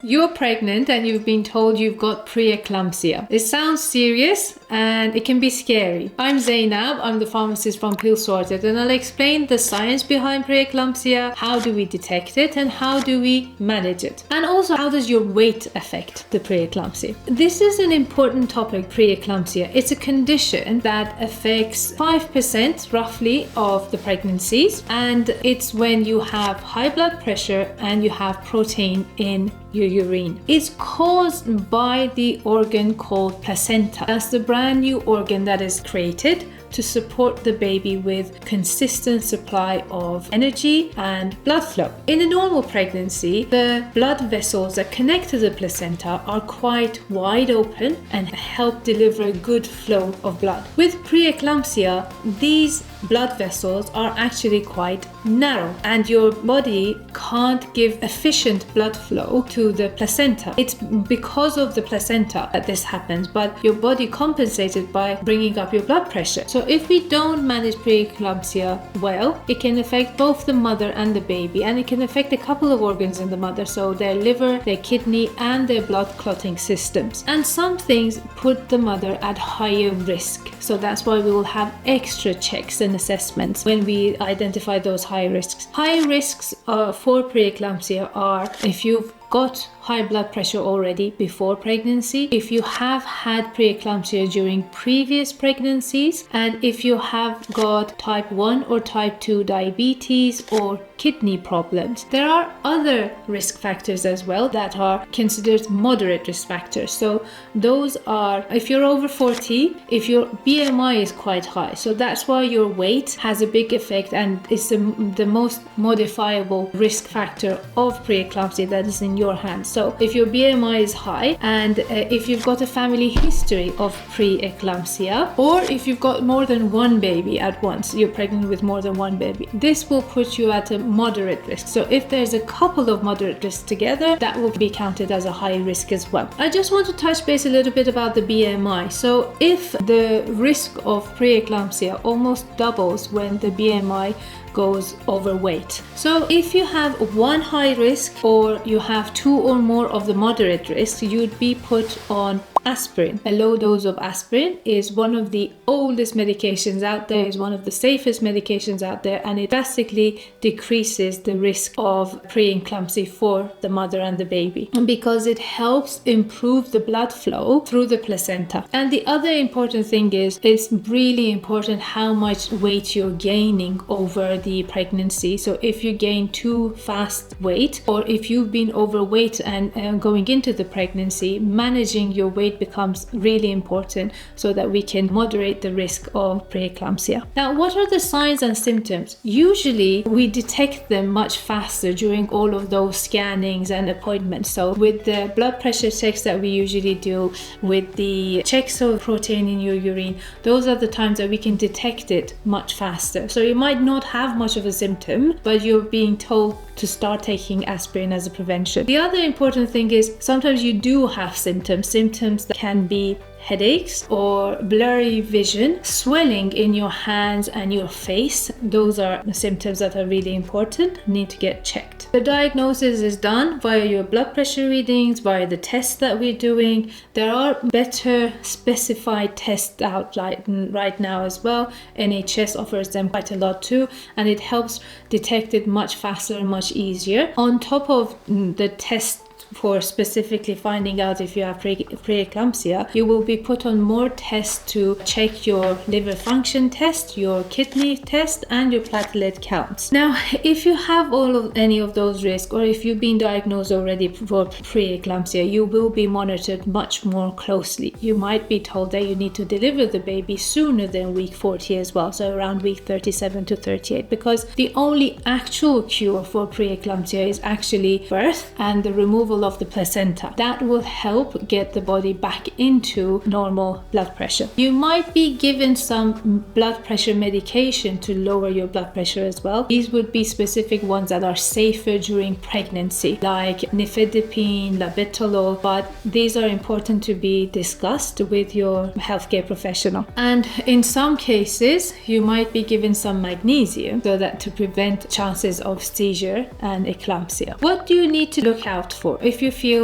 You're pregnant and you've been told you've got preeclampsia. It sounds serious and it can be scary. I'm Zainab, I'm the pharmacist from PillSorted, and I'll explain the science behind preeclampsia, how do we detect it, and how do we manage it. And also, how does your weight affect the preeclampsia? This is an important topic, preeclampsia. It's a condition that affects 5% roughly of the pregnancies, and it's when you have high blood pressure and you have protein in your urine. It's caused by the organ called placenta. That's the brand new organ that is created to support the baby with consistent supply of energy and blood flow. In a normal pregnancy, the blood vessels that connect to the placenta are quite wide open and help deliver a good flow of blood. With preeclampsia, these blood vessels are actually quite narrow and your body can't give efficient blood flow to the placenta. It's because of the placenta that this happens, but your body compensates it by bringing up your blood pressure. So if we don't manage preeclampsia well, it can affect both the mother and the baby, and it can affect a couple of organs in the mother, so their liver, their kidney, and their blood clotting systems. And some things put the mother at higher risk, so that's why we will have extra checks and assessments when we identify those high risks. High risks for preeclampsia are if you've got high blood pressure already before pregnancy, if you have had preeclampsia during previous pregnancies, and if you have got type 1 or type 2 diabetes or kidney problems. There are other risk factors as well that are considered moderate risk factors. So those are if you're over 40, if your BMI is quite high. So that's why your weight has a big effect and it's the most modifiable risk factor of preeclampsia that is in your hands. So if your BMI is high and if you've got a family history of preeclampsia, or if you've got more than one baby at once, you're pregnant with more than one baby, this will put you at a moderate risk. So if there's a couple of moderate risks together, that will be counted as a high risk as well. I just want to touch base a little bit about the BMI. So if the risk of preeclampsia almost doubles when the BMI goes overweight. So if you have one high risk or you have two or more of the moderate risk, you'd be put on aspirin. A low dose of aspirin is one of the oldest medications out there, is one of the safest medications out there, and it drastically decreases the risk of preeclampsia for the mother and the baby because it helps improve the blood flow through the placenta. And the other important thing is, it's really important how much weight you're gaining over the pregnancy. So if you gain too fast weight, or if you've been overweight and going into the pregnancy, managing your weight becomes really important so that we can moderate the risk of preeclampsia. Now, what are the signs and symptoms? Usually we detect them much faster during all of those scannings and appointments. So with the blood pressure checks that we usually do, with the checks of protein in your urine, those are the times that we can detect it much faster. So you might not have much of a symptom, but you're being told to start taking aspirin as a prevention. The other important thing is sometimes you do have symptoms that can be headaches or blurry vision, swelling in your hands and your face. Those are the symptoms that are really important, need to get checked. The diagnosis is done via your blood pressure readings, via the tests that we're doing. There are better specified tests out right now as well. NHS offers them quite a lot too, and it helps detect it much faster and much easier. On top of the test for specifically finding out if you have preeclampsia, you will be put on more tests to check your liver function test, your kidney test, and your platelet counts. Now, if you have any of those risks, or if you've been diagnosed already for preeclampsia, you will be monitored much more closely. You might be told that you need to deliver the baby sooner than week 40 as well, so around week 37 to 38, because the only actual cure for preeclampsia is actually birth and the removal of the placenta. That will help get the body back into normal blood pressure. You might be given some blood pressure medication to lower your blood pressure as well. These would be specific ones that are safer during pregnancy, like nifedipine, labetalol, but these are important to be discussed with your healthcare professional. And in some cases, you might be given some magnesium so that to prevent chances of seizure and eclampsia. What do you need to look out for? if you feel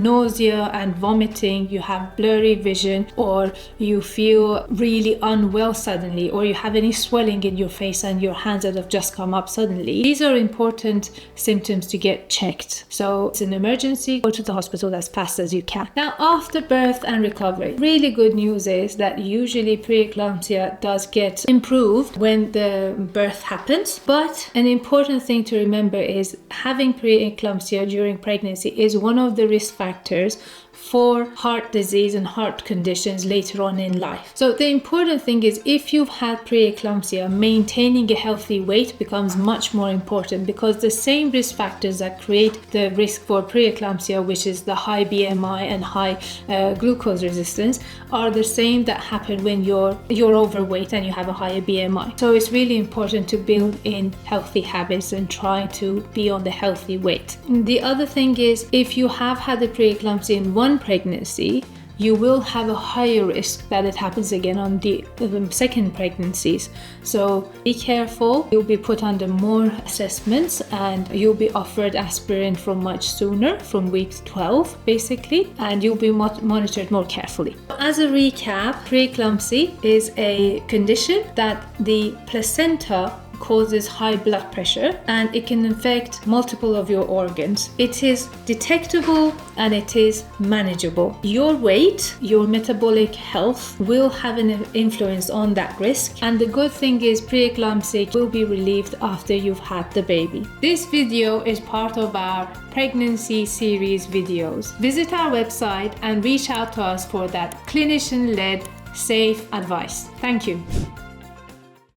nausea and vomiting, you have blurry vision, or you feel really unwell suddenly, or you have any swelling in your face and your hands that have just come up suddenly, these are important symptoms to get checked. So it's an emergency, go to the hospital as fast as you can. Now, after birth and recovery, really good news is that usually preeclampsia does get improved when the birth happens. But an important thing to remember is having preeclampsia during pregnancy is one of the risk factors for heart disease and heart conditions later on in life. So the important thing is, if you've had preeclampsia, maintaining a healthy weight becomes much more important, because the same risk factors that create the risk for preeclampsia, which is the high BMI and high glucose resistance, are the same that happen when you're overweight and you have a higher BMI. So it's really important to build in healthy habits and try to be on the healthy weight. The other thing is, if you have had the preeclampsia in one pregnancy, you will have a higher risk that it happens again on the second pregnancies. So be careful. You'll be put under more assessments and you'll be offered aspirin from much sooner, from week 12 basically, and you'll be monitored more carefully. As a recap, preeclampsia is a condition that the placenta causes high blood pressure and it can affect multiple of your organs. It is detectable and it is manageable. Your weight, your metabolic health will have an influence on that risk, and the good thing is preeclampsia will be relieved after you've had the baby. This video is part of our pregnancy series videos. Visit our website and reach out to us for that clinician-led safe advice. Thank you.